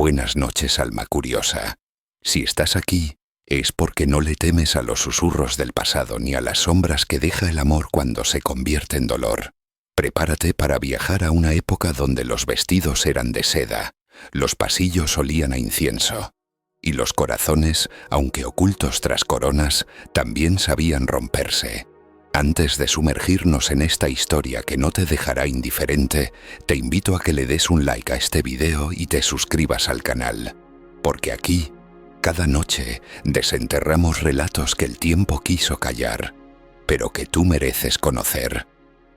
Buenas noches, alma curiosa. Si estás aquí, es porque no le temes a los susurros del pasado ni a las sombras que deja el amor cuando se convierte en dolor. Prepárate para viajar a una época donde los vestidos eran de seda, los pasillos olían a incienso, y los corazones, aunque ocultos tras coronas, también sabían romperse. Antes de sumergirnos en esta historia que no te dejará indiferente, te invito a que le des un like a este video y te suscribas al canal, porque aquí, cada noche, desenterramos relatos que el tiempo quiso callar, pero que tú mereces conocer.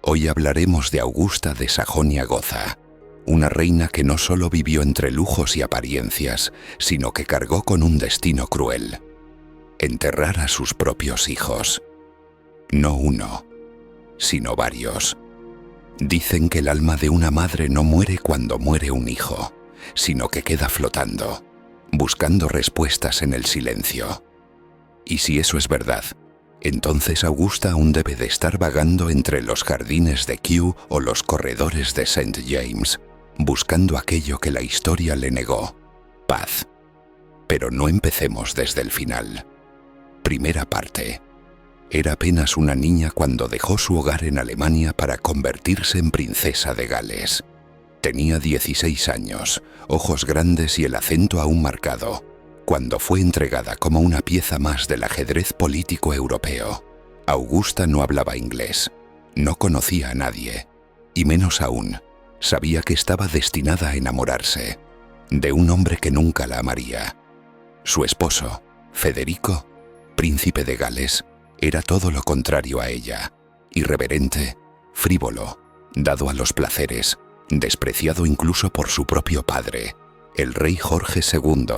Hoy hablaremos de Augusta de Sajonia-Gotha, una reina que no solo vivió entre lujos y apariencias, sino que cargó con un destino cruel: enterrar a sus propios hijos. No uno, sino varios. Dicen que el alma de una madre no muere cuando muere un hijo, sino que queda flotando, buscando respuestas en el silencio. Y si eso es verdad, entonces Augusta aún debe de estar vagando entre los jardines de Kew o los corredores de St. James, buscando aquello que la historia le negó: paz. Pero no empecemos desde el final. Primera parte. Era apenas una niña cuando dejó su hogar en Alemania para convertirse en princesa de Gales. Tenía 16 años, ojos grandes y el acento aún marcado, cuando fue entregada como una pieza más del ajedrez político europeo. Augusta no hablaba inglés, no conocía a nadie, y menos aún, sabía que estaba destinada a enamorarse de un hombre que nunca la amaría. Su esposo, Federico, príncipe de Gales, era todo lo contrario a ella: irreverente, frívolo, dado a los placeres, despreciado incluso por su propio padre, el rey Jorge II.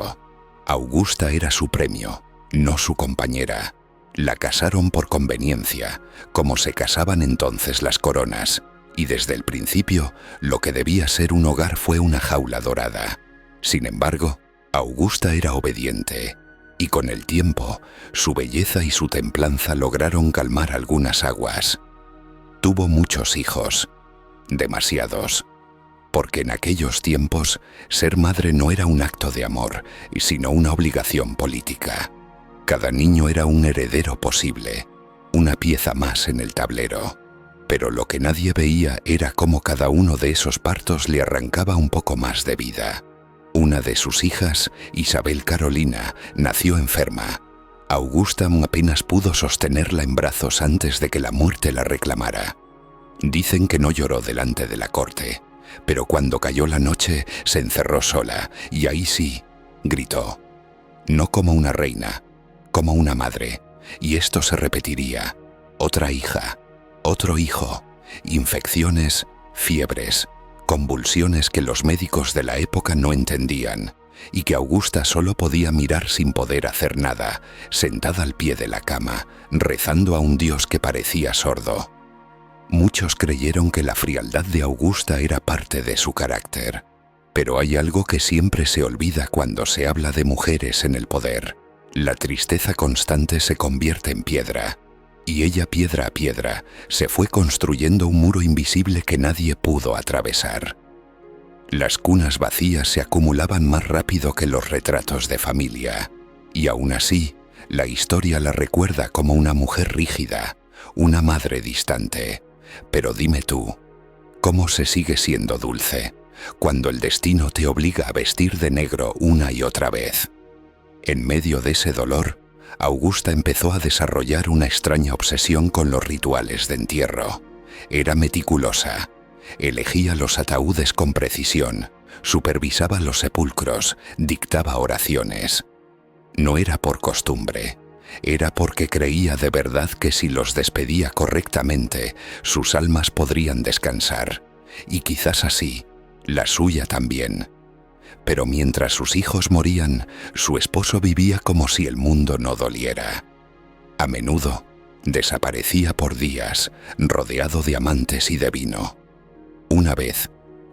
Augusta era su premio, no su compañera. La casaron por conveniencia, como se casaban entonces las coronas, y desde el principio lo que debía ser un hogar fue una jaula dorada. Sin embargo, Augusta era obediente, y con el tiempo, su belleza y su templanza lograron calmar algunas aguas. Tuvo muchos hijos, demasiados, porque en aquellos tiempos ser madre no era un acto de amor, sino una obligación política. Cada niño era un heredero posible, una pieza más en el tablero. Pero lo que nadie veía era cómo cada uno de esos partos le arrancaba un poco más de vida. Una de sus hijas, Isabel Carolina, nació enferma. Augusta apenas pudo sostenerla en brazos antes de que la muerte la reclamara. Dicen que no lloró delante de la corte, pero cuando cayó la noche se encerró sola, y ahí sí, gritó. No como una reina, como una madre, y esto se repetiría: otra hija, otro hijo, infecciones, fiebres, convulsiones que los médicos de la época no entendían, y que Augusta solo podía mirar sin poder hacer nada, sentada al pie de la cama, rezando a un Dios que parecía sordo. Muchos creyeron que la frialdad de Augusta era parte de su carácter, pero hay algo que siempre se olvida cuando se habla de mujeres en el poder: la tristeza constante se convierte en piedra, y ella, piedra a piedra, se fue construyendo un muro invisible que nadie pudo atravesar. Las cunas vacías se acumulaban más rápido que los retratos de familia, y aún así, la historia la recuerda como una mujer rígida, una madre distante. Pero dime tú, ¿cómo se sigue siendo dulce cuando el destino te obliga a vestir de negro una y otra vez? En medio de ese dolor, Augusta empezó a desarrollar una extraña obsesión con los rituales de entierro. Era meticulosa, elegía los ataúdes con precisión, supervisaba los sepulcros, dictaba oraciones. No era por costumbre, era porque creía de verdad que si los despedía correctamente, sus almas podrían descansar, y quizás así, la suya también. Pero mientras sus hijos morían, su esposo vivía como si el mundo no doliera. A menudo, desaparecía por días, rodeado de amantes y de vino. Una vez,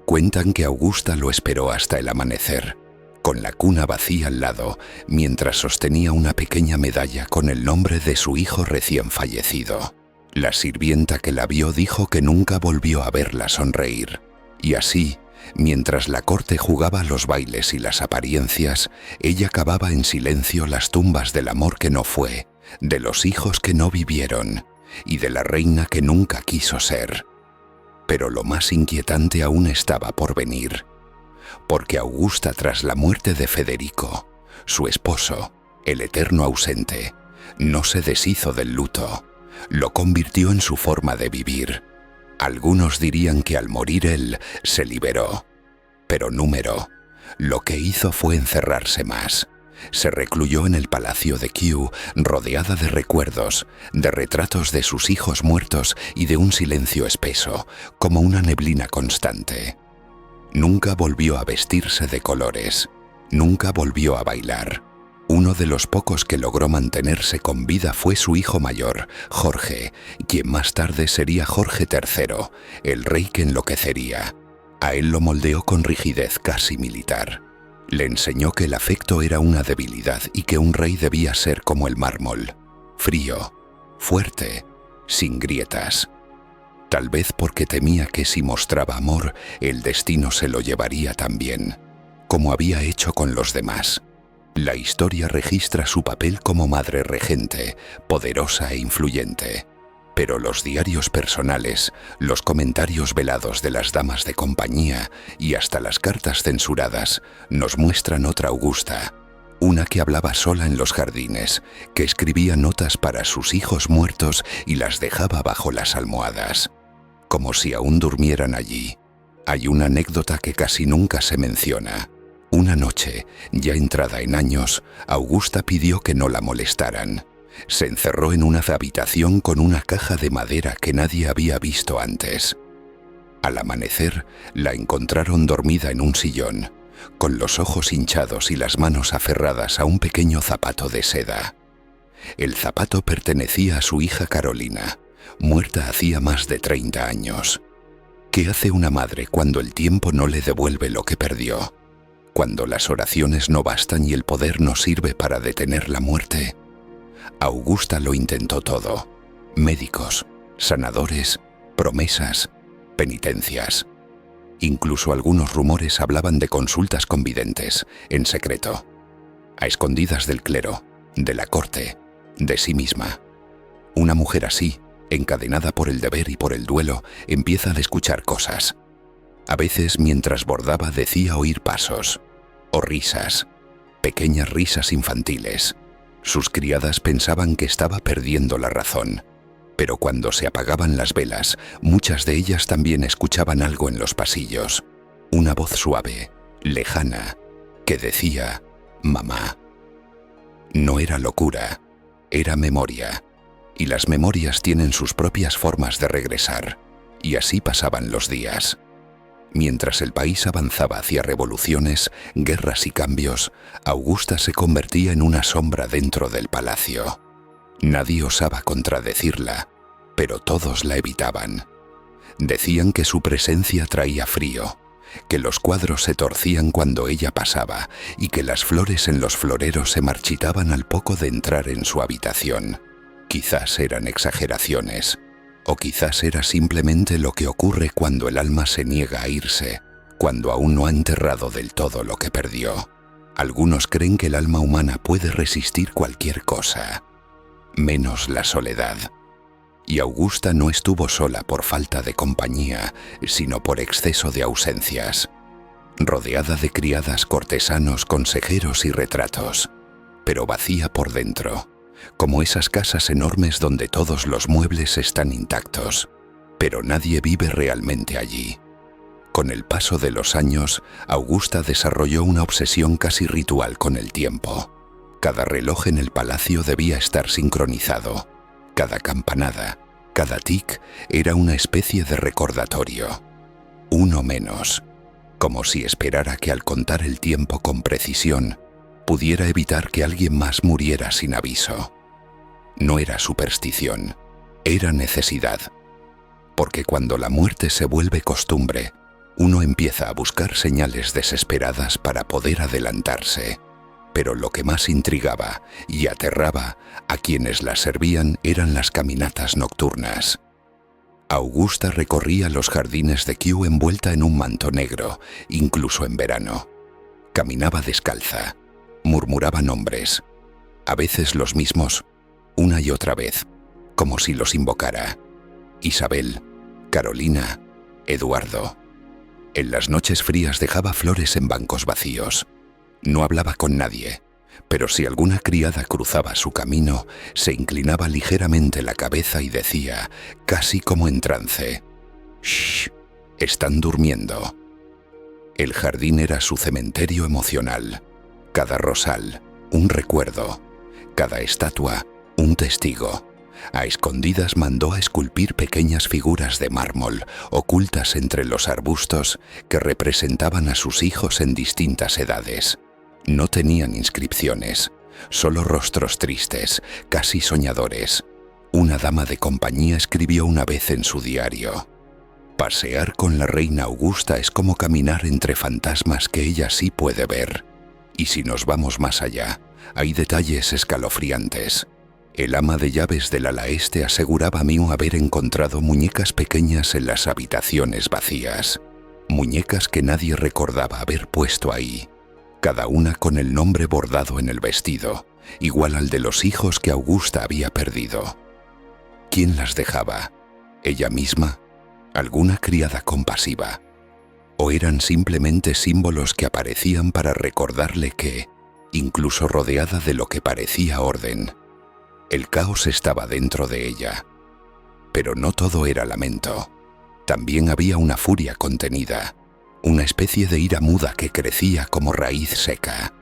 cuentan que Augusta lo esperó hasta el amanecer, con la cuna vacía al lado, mientras sostenía una pequeña medalla con el nombre de su hijo recién fallecido. La sirvienta que la vio dijo que nunca volvió a verla sonreír, y así, Mientras la corte jugaba los bailes y las apariencias, ella cavaba en silencio las tumbas del amor que no fue, de los hijos que no vivieron y de la reina que nunca quiso ser. Pero lo más inquietante aún estaba por venir, porque Augusta, tras la muerte de Federico, su esposo, el eterno ausente, no se deshizo del luto, lo convirtió en su forma de vivir. Algunos dirían que al morir él se liberó, pero Número lo que hizo fue encerrarse más. Se recluyó en el palacio de Kew, rodeada de recuerdos, de retratos de sus hijos muertos y de un silencio espeso, como una neblina constante. Nunca volvió a vestirse de colores, nunca volvió a bailar. Uno de los pocos que logró mantenerse con vida fue su hijo mayor, Jorge, quien más tarde sería Jorge III, el rey que enloquecería. A él lo moldeó con rigidez casi militar. Le enseñó que el afecto era una debilidad y que un rey debía ser como el mármol, frío, fuerte, sin grietas. Tal vez porque temía que si mostraba amor, el destino se lo llevaría también, como había hecho con los demás. La historia registra su papel como madre regente, poderosa e influyente. Pero los diarios personales, los comentarios velados de las damas de compañía y hasta las cartas censuradas nos muestran otra Augusta, una que hablaba sola en los jardines, que escribía notas para sus hijos muertos y las dejaba bajo las almohadas, como si aún durmieran allí. Hay una anécdota que casi nunca se menciona. Una noche, ya entrada en años, Augusta pidió que no la molestaran. Se encerró en una habitación con una caja de madera que nadie había visto antes. Al amanecer, la encontraron dormida en un sillón, con los ojos hinchados y las manos aferradas a un pequeño zapato de seda. El zapato pertenecía a su hija Carolina, muerta hacía más de 30 años. ¿Qué hace una madre cuando el tiempo no le devuelve lo que perdió? Cuando las oraciones no bastan y el poder no sirve para detener la muerte. Augusta lo intentó todo: médicos, sanadores, promesas, penitencias. Incluso algunos rumores hablaban de consultas con videntes, en secreto, a escondidas del clero, de la corte, de sí misma. Una mujer así, encadenada por el deber y por el duelo, empieza a escuchar cosas. A veces, mientras bordaba, decía oír pasos, o risas, pequeñas risas infantiles. Sus criadas pensaban que estaba perdiendo la razón, pero cuando se apagaban las velas, muchas de ellas también escuchaban algo en los pasillos. Una voz suave, lejana, que decía: «Mamá». No era locura, era memoria, y las memorias tienen sus propias formas de regresar, y así pasaban los días. Mientras el país avanzaba hacia revoluciones, guerras y cambios, Augusta se convertía en una sombra dentro del palacio. Nadie osaba contradecirla, pero todos la evitaban. Decían que su presencia traía frío, que los cuadros se torcían cuando ella pasaba y que las flores en los floreros se marchitaban al poco de entrar en su habitación. Quizás eran exageraciones, o quizás era simplemente lo que ocurre cuando el alma se niega a irse, cuando aún no ha enterrado del todo lo que perdió. Algunos creen que el alma humana puede resistir cualquier cosa, menos la soledad. Y Augusta no estuvo sola por falta de compañía, sino por exceso de ausencias. Rodeada de criadas, cortesanos, consejeros y retratos, pero vacía por dentro, como esas casas enormes donde todos los muebles están intactos, pero nadie vive realmente allí. Con el paso de los años, Augusta desarrolló una obsesión casi ritual con el tiempo. Cada reloj en el palacio debía estar sincronizado. Cada campanada, cada tic era una especie de recordatorio. Uno menos, como si esperara que al contar el tiempo con precisión, pudiera evitar que alguien más muriera sin aviso. No era superstición, era necesidad. Porque cuando la muerte se vuelve costumbre, uno empieza a buscar señales desesperadas para poder adelantarse. Pero lo que más intrigaba y aterraba a quienes la servían eran las caminatas nocturnas. Augusta recorría los jardines de Kew envuelta en un manto negro, incluso en verano. Caminaba descalza, murmuraba nombres, a veces los mismos, una y otra vez, como si los invocara. Isabel, Carolina, Eduardo. En las noches frías dejaba flores en bancos vacíos. No hablaba con nadie, pero si alguna criada cruzaba su camino, se inclinaba ligeramente la cabeza y decía, casi como en trance: «Shh, están durmiendo». El jardín era su cementerio emocional. Cada rosal, un recuerdo. Cada estatua, un testigo. A escondidas mandó a esculpir pequeñas figuras de mármol, ocultas entre los arbustos, que representaban a sus hijos en distintas edades. No tenían inscripciones, solo rostros tristes, casi soñadores. Una dama de compañía escribió una vez en su diario: «Pasear con la reina Augusta es como caminar entre fantasmas que ella sí puede ver». Y si nos vamos más allá, hay detalles escalofriantes. El ama de llaves del ala este aseguraba a Mew haber encontrado muñecas pequeñas en las habitaciones vacías. Muñecas que nadie recordaba haber puesto ahí. Cada una con el nombre bordado en el vestido, igual al de los hijos que Augusta había perdido. ¿Quién las dejaba? ¿Ella misma? ¿Alguna criada compasiva? ¿O eran simplemente símbolos que aparecían para recordarle que, incluso rodeada de lo que parecía orden, el caos estaba dentro de ella? Pero no todo era lamento. También había una furia contenida, una especie de ira muda que crecía como raíz seca.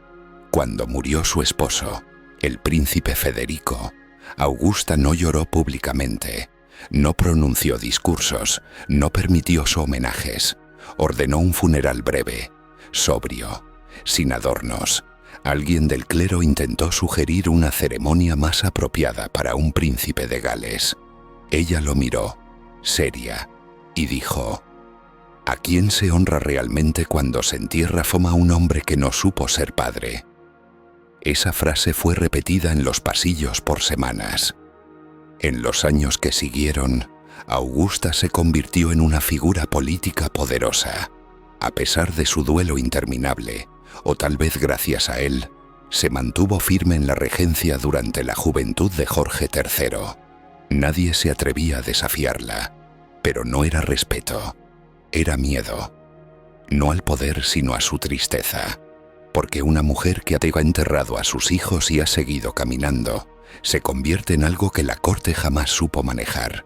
Cuando murió su esposo, el príncipe Federico, Augusta no lloró públicamente, no pronunció discursos, no permitió homenajes. Ordenó un funeral breve, sobrio, sin adornos. Alguien del clero intentó sugerir una ceremonia más apropiada para un príncipe de Gales. Ella lo miró, seria, y dijo: «¿A quién se honra realmente cuando se entierra a un hombre que no supo ser padre?». Esa frase fue repetida en los pasillos por semanas. En los años que siguieron, Augusta se convirtió en una figura política poderosa. A pesar de su duelo interminable, o tal vez gracias a él, se mantuvo firme en la regencia durante la juventud de Jorge III. Nadie se atrevía a desafiarla, pero no era respeto, era miedo. No al poder, sino a su tristeza, porque una mujer que ha enterrado a sus hijos y ha seguido caminando, se convierte en algo que la corte jamás supo manejar.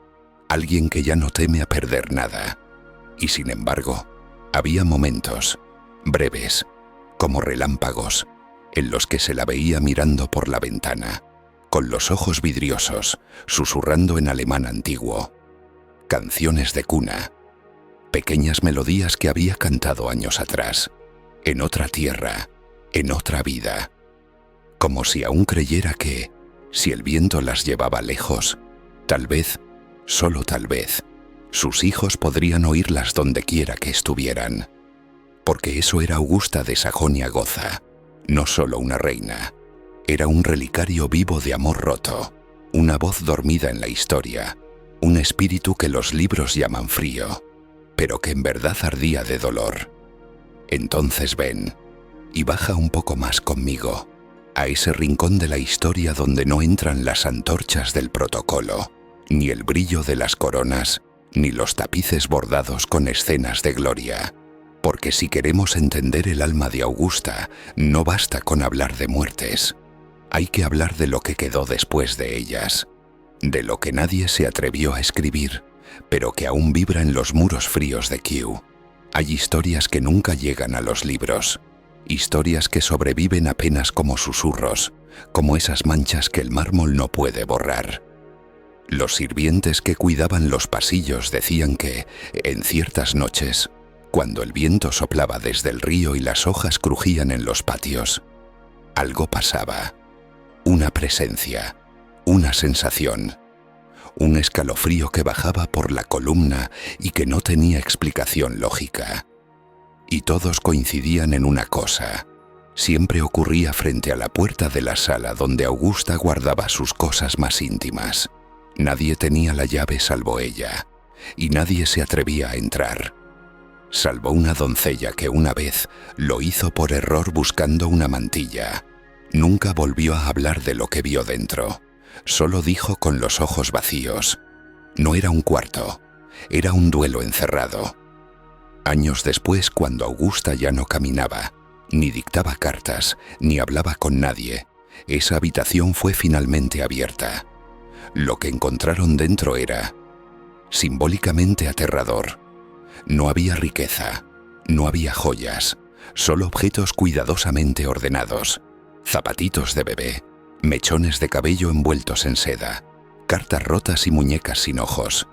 Alguien que ya no teme a perder nada. Y sin embargo, había momentos, breves, como relámpagos, en los que se la veía mirando por la ventana, con los ojos vidriosos, susurrando en alemán antiguo. Canciones de cuna, pequeñas melodías que había cantado años atrás, en otra tierra, en otra vida. Como si aún creyera que, si el viento las llevaba lejos, tal vez, solo tal vez, sus hijos podrían oírlas donde quiera que estuvieran. Porque eso era Augusta de Sajonia-Gotha, no solo una reina. Era un relicario vivo de amor roto, una voz dormida en la historia, un espíritu que los libros llaman frío, pero que en verdad ardía de dolor. Entonces ven, y baja un poco más conmigo, a ese rincón de la historia donde no entran las antorchas del protocolo, ni el brillo de las coronas, ni los tapices bordados con escenas de gloria. Porque si queremos entender el alma de Augusta, no basta con hablar de muertes. Hay que hablar de lo que quedó después de ellas, de lo que nadie se atrevió a escribir, pero que aún vibra en los muros fríos de Kew. Hay historias que nunca llegan a los libros, historias que sobreviven apenas como susurros, como esas manchas que el mármol no puede borrar. Los sirvientes que cuidaban los pasillos decían que, en ciertas noches, cuando el viento soplaba desde el río y las hojas crujían en los patios, algo pasaba. Una presencia, una sensación, un escalofrío que bajaba por la columna y que no tenía explicación lógica. Y todos coincidían en una cosa. Siempre ocurría frente a la puerta de la sala donde Augusta guardaba sus cosas más íntimas. Nadie tenía la llave salvo ella, y nadie se atrevía a entrar, salvo una doncella que una vez lo hizo por error buscando una mantilla. Nunca volvió a hablar de lo que vio dentro, solo dijo con los ojos vacíos: no era un cuarto, era un duelo encerrado. Años después, cuando Augusta ya no caminaba, ni dictaba cartas, ni hablaba con nadie, esa habitación fue finalmente abierta. Lo que encontraron dentro era simbólicamente aterrador. No había riqueza, no había joyas, solo objetos cuidadosamente ordenados, zapatitos de bebé, mechones de cabello envueltos en seda, cartas rotas y muñecas sin ojos.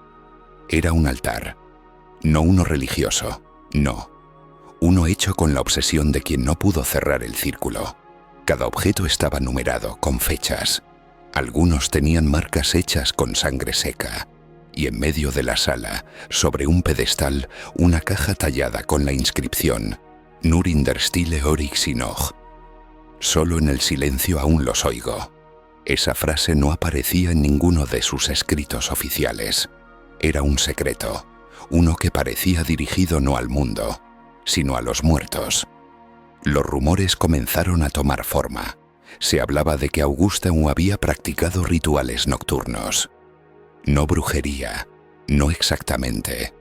Era un altar, no uno religioso, no. Uno hecho con la obsesión de quien no pudo cerrar el círculo. Cada objeto estaba numerado, con fechas. Algunos tenían marcas hechas con sangre seca. Y en medio de la sala, sobre un pedestal, una caja tallada con la inscripción Nur in der Stille hör ich sie noch. Solo en el silencio aún los oigo. Esa frase no aparecía en ninguno de sus escritos oficiales. Era un secreto, uno que parecía dirigido no al mundo, sino a los muertos. Los rumores comenzaron a tomar forma. Se hablaba de que Augusta había practicado rituales nocturnos. No brujería, no exactamente,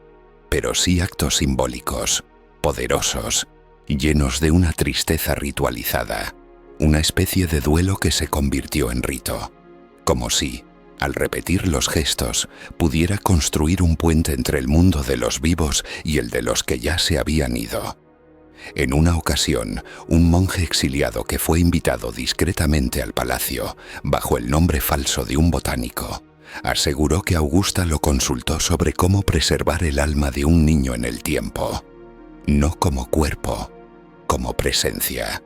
pero sí actos simbólicos, poderosos, llenos de una tristeza ritualizada, una especie de duelo que se convirtió en rito, como si, al repetir los gestos, pudiera construir un puente entre el mundo de los vivos y el de los que ya se habían ido. En una ocasión, un monje exiliado que fue invitado discretamente al palacio, bajo el nombre falso de un botánico, aseguró que Augusta lo consultó sobre cómo preservar el alma de un niño en el tiempo, no como cuerpo, como presencia.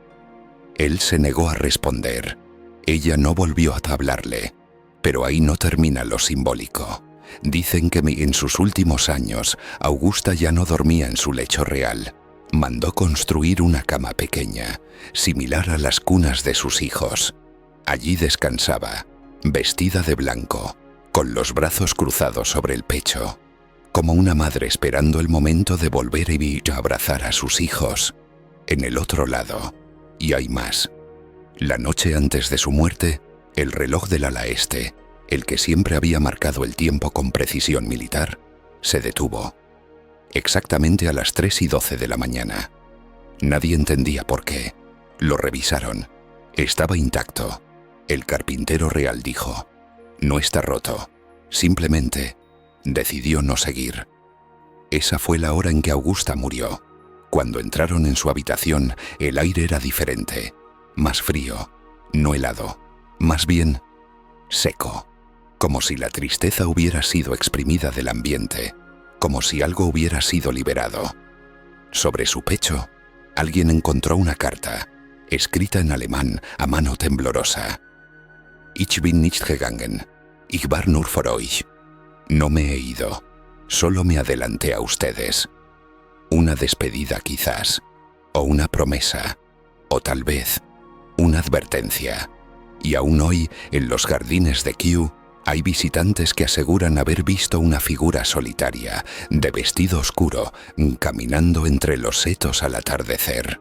Él se negó a responder. Ella no volvió a hablarle. Pero ahí no termina lo simbólico. Dicen que en sus últimos años, Augusta ya no dormía en su lecho real. Mandó construir una cama pequeña, similar a las cunas de sus hijos. Allí descansaba, vestida de blanco, con los brazos cruzados sobre el pecho, como una madre esperando el momento de volver y abrazar a sus hijos. En el otro lado, y hay más. La noche antes de su muerte, el reloj del ala este, el que siempre había marcado el tiempo con precisión militar, se detuvo. Exactamente a las 3:12 de la mañana. Nadie entendía por qué. Lo revisaron. Estaba intacto. El carpintero real dijo: no está roto. Simplemente decidió no seguir. Esa fue la hora en que Augusta murió. Cuando entraron en su habitación, el aire era diferente. Más frío, no helado. Más bien, seco, como si la tristeza hubiera sido exprimida del ambiente, como si algo hubiera sido liberado. Sobre su pecho, alguien encontró una carta, escrita en alemán a mano temblorosa. Ich bin nicht gegangen, ich war nur vor euch. No me he ido, solo me adelanté a ustedes. Una despedida quizás, o una promesa, o tal vez una advertencia. Y aún hoy, en los jardines de Kew, hay visitantes que aseguran haber visto una figura solitaria, de vestido oscuro, caminando entre los setos al atardecer.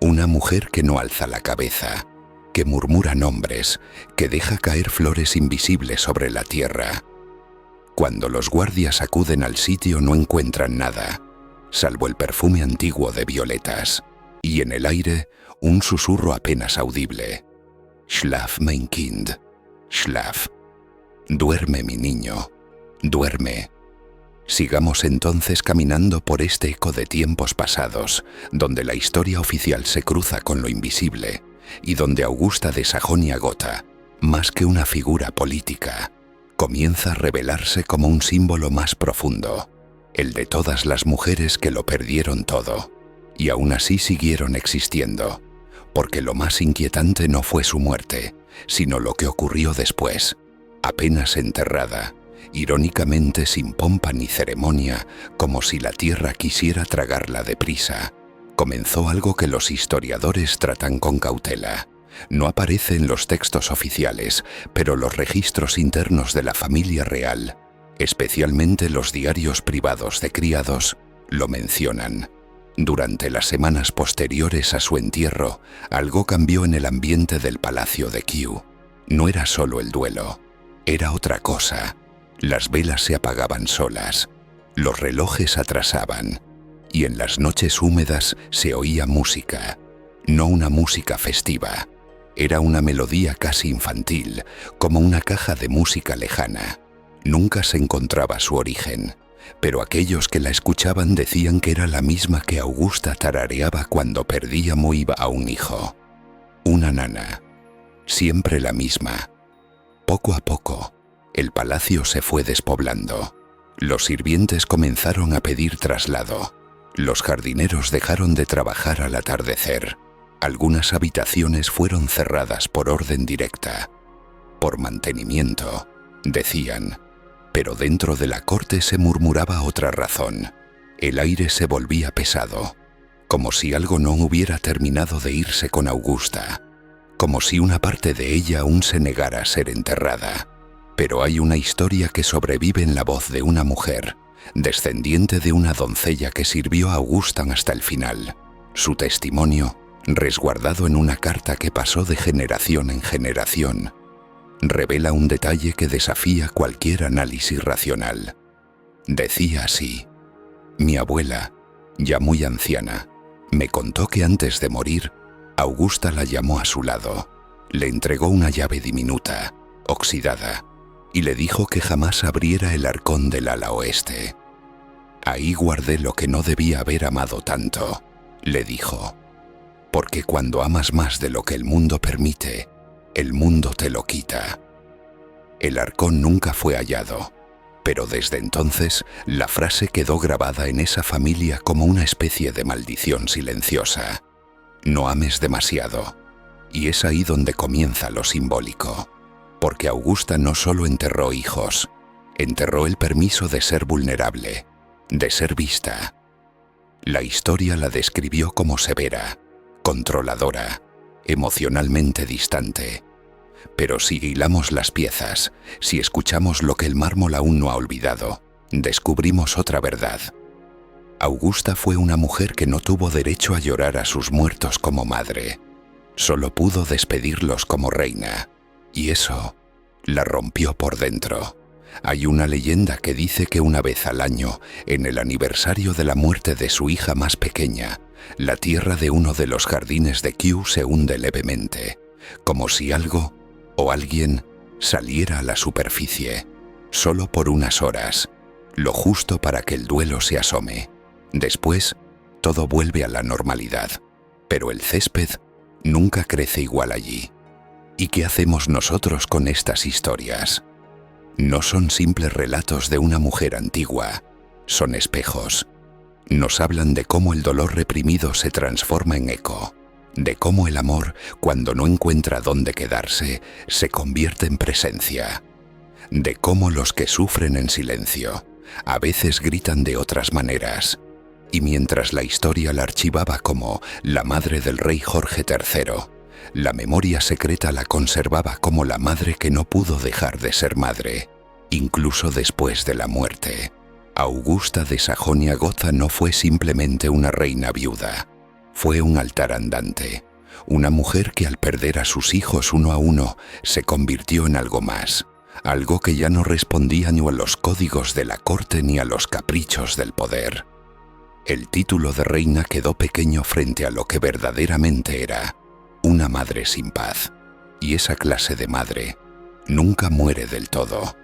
Una mujer que no alza la cabeza, que murmura nombres, que deja caer flores invisibles sobre la tierra. Cuando los guardias acuden al sitio no encuentran nada, salvo el perfume antiguo de violetas, y en el aire un susurro apenas audible. Schlaf, mein Kind, schlaf. Duerme, mi niño, duerme. Sigamos entonces caminando por este eco de tiempos pasados, donde la historia oficial se cruza con lo invisible, y donde Augusta de Sajonia-Gotha, más que una figura política, comienza a revelarse como un símbolo más profundo, el de todas las mujeres que lo perdieron todo, y aún así siguieron existiendo, porque lo más inquietante no fue su muerte, sino lo que ocurrió después, apenas enterrada, irónicamente sin pompa ni ceremonia, como si la tierra quisiera tragarla deprisa. Comenzó algo que los historiadores tratan con cautela. No aparece en los textos oficiales, pero los registros internos de la familia real Especialmente los diarios privados de criados lo mencionan. Durante las semanas posteriores a su entierro, algo cambió en el ambiente del palacio de Kew. No era solo el duelo, era otra cosa. Las velas se apagaban solas, los relojes atrasaban, y en las noches húmedas se oía música. No una música festiva, era una melodía casi infantil, como una caja de música lejana. Nunca se encontraba su origen, pero aquellos que la escuchaban decían que era la misma que Augusta tarareaba cuando perdía a un hijo. Una nana, siempre la misma. Poco a poco, el palacio se fue despoblando. Los sirvientes comenzaron a pedir traslado. Los jardineros dejaron de trabajar al atardecer. Algunas habitaciones fueron cerradas por orden directa. Por mantenimiento, decían. Pero dentro de la corte se murmuraba otra razón. El aire se volvía pesado, como si algo no hubiera terminado de irse con Augusta, como si una parte de ella aún se negara a ser enterrada. Pero hay una historia que sobrevive en la voz de una mujer, descendiente de una doncella que sirvió a Augusta hasta el final. Su testimonio, resguardado en una carta que pasó de generación en generación, revela un detalle que desafía cualquier análisis racional. Decía así: mi abuela, ya muy anciana, me contó que antes de morir, Augusta la llamó a su lado, le entregó una llave diminuta, oxidada, y le dijo que jamás abriera el arcón del ala oeste. Ahí guardé lo que no debía haber amado tanto, le dijo, porque cuando amas más de lo que el mundo permite, el mundo te lo quita. El arcón nunca fue hallado, pero desde entonces la frase quedó grabada en esa familia como una especie de maldición silenciosa. No ames demasiado. Y es ahí donde comienza lo simbólico, porque Augusta no solo enterró hijos, enterró el permiso de ser vulnerable, de ser vista. La historia la describió como severa, controladora, emocionalmente distante. Pero si hilamos las piezas, si escuchamos lo que el mármol aún no ha olvidado, descubrimos otra verdad. Augusta fue una mujer que no tuvo derecho a llorar a sus muertos como madre. Solo pudo despedirlos como reina, y eso la rompió por dentro. Hay una leyenda que dice que una vez al año, en el aniversario de la muerte de su hija más pequeña, la tierra de uno de los jardines de Kew se hunde levemente, como si algo o alguien saliera a la superficie, solo por unas horas, lo justo para que el duelo se asome. Después, todo vuelve a la normalidad, pero el césped nunca crece igual allí. ¿Y qué hacemos nosotros con estas historias? No son simples relatos de una mujer antigua, son espejos. Nos hablan de cómo el dolor reprimido se transforma en eco, de cómo el amor, cuando no encuentra dónde quedarse, se convierte en presencia, de cómo los que sufren en silencio a veces gritan de otras maneras. Y mientras la historia la archivaba como la madre del rey Jorge III, la memoria secreta la conservaba como la madre que no pudo dejar de ser madre, incluso después de la muerte. Augusta de Sajonia-Gotha no fue simplemente una reina viuda, fue un altar andante, una mujer que al perder a sus hijos uno a uno se convirtió en algo más, algo que ya no respondía ni a los códigos de la corte ni a los caprichos del poder. El título de reina quedó pequeño frente a lo que verdaderamente era, una madre sin paz, y esa clase de madre nunca muere del todo.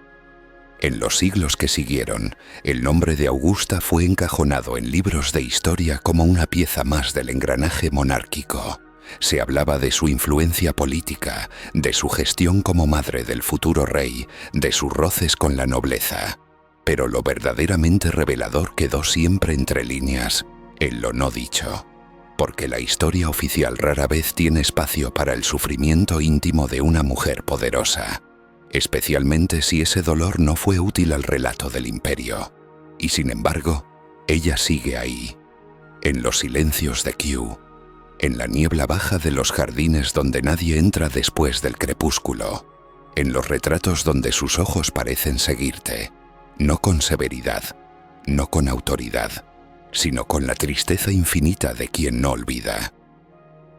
En los siglos que siguieron, el nombre de Augusta fue encajonado en libros de historia como una pieza más del engranaje monárquico. Se hablaba de su influencia política, de su gestión como madre del futuro rey, de sus roces con la nobleza. Pero lo verdaderamente revelador quedó siempre entre líneas, en lo no dicho. Porque la historia oficial rara vez tiene espacio para el sufrimiento íntimo de una mujer poderosa, especialmente si ese dolor no fue útil al relato del imperio. Y sin embargo, ella sigue ahí, en los silencios de Kew, en la niebla baja de los jardines donde nadie entra después del crepúsculo, en los retratos donde sus ojos parecen seguirte, no con severidad, no con autoridad, sino con la tristeza infinita de quien no olvida.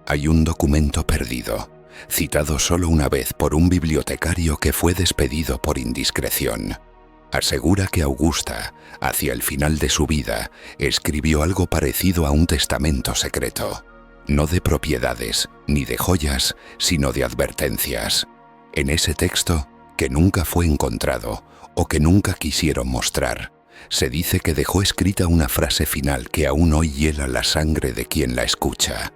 Hay un documento perdido, citado solo una vez por un bibliotecario que fue despedido por indiscreción. Asegura que Augusta, hacia el final de su vida, escribió algo parecido a un testamento secreto, no de propiedades ni de joyas, sino de advertencias. En ese texto, que nunca fue encontrado o que nunca quisieron mostrar, se dice que dejó escrita una frase final que aún hoy hiela la sangre de quien la escucha.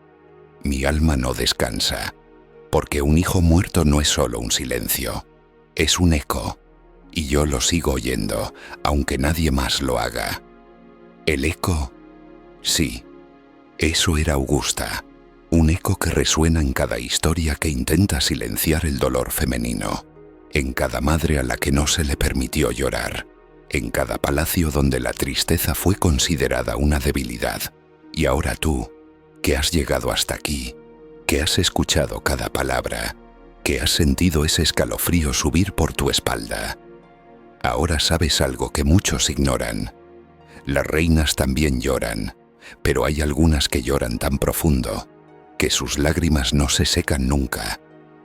Mi alma no descansa, porque un hijo muerto no es solo un silencio, es un eco, y yo lo sigo oyendo, aunque nadie más lo haga. ¿El eco? Sí, eso era Augusta, un eco que resuena en cada historia que intenta silenciar el dolor femenino, en cada madre a la que no se le permitió llorar, en cada palacio donde la tristeza fue considerada una debilidad. Y ahora tú, que has llegado hasta aquí, que has escuchado cada palabra, que has sentido ese escalofrío subir por tu espalda, ahora sabes algo que muchos ignoran. Las reinas también lloran, pero hay algunas que lloran tan profundo que sus lágrimas no se secan nunca.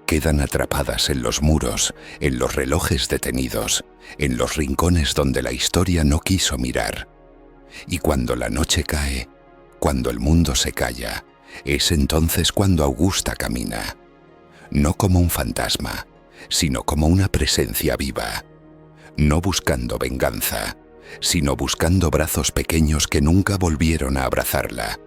Quedan atrapadas en los muros, en los relojes detenidos, en los rincones donde la historia no quiso mirar. Y cuando la noche cae, cuando el mundo se calla, es entonces cuando Augusta camina, no como un fantasma, sino como una presencia viva, no buscando venganza, sino buscando brazos pequeños que nunca volvieron a abrazarla,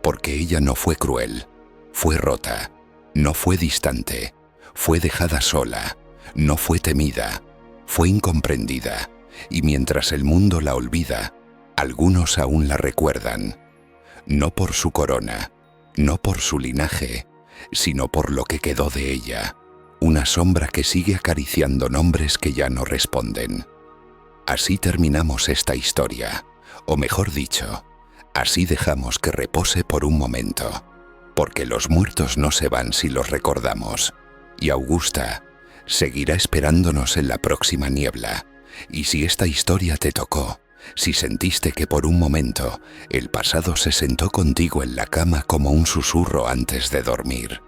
porque ella no fue cruel, fue rota, no fue distante, fue dejada sola, no fue temida, fue incomprendida, y mientras el mundo la olvida, algunos aún la recuerdan, no por su corona, no por su linaje, sino por lo que quedó de ella, una sombra que sigue acariciando nombres que ya no responden. Así terminamos esta historia, o mejor dicho, así dejamos que repose por un momento, porque los muertos no se van si los recordamos, y Augusta seguirá esperándonos en la próxima niebla. Y si esta historia te tocó, si sentiste que por un momento el pasado se sentó contigo en la cama como un susurro antes de dormir,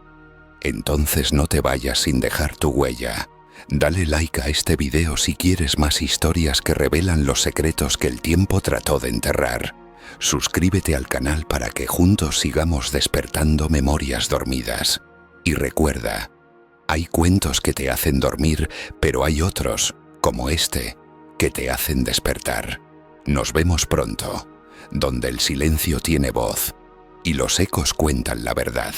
entonces no te vayas sin dejar tu huella. Dale like a este video si quieres más historias que revelan los secretos que el tiempo trató de enterrar. Suscríbete al canal para que juntos sigamos despertando memorias dormidas. Y recuerda, hay cuentos que te hacen dormir, pero hay otros, como este, que te hacen despertar. Nos vemos pronto, donde el silencio tiene voz y los ecos cuentan la verdad.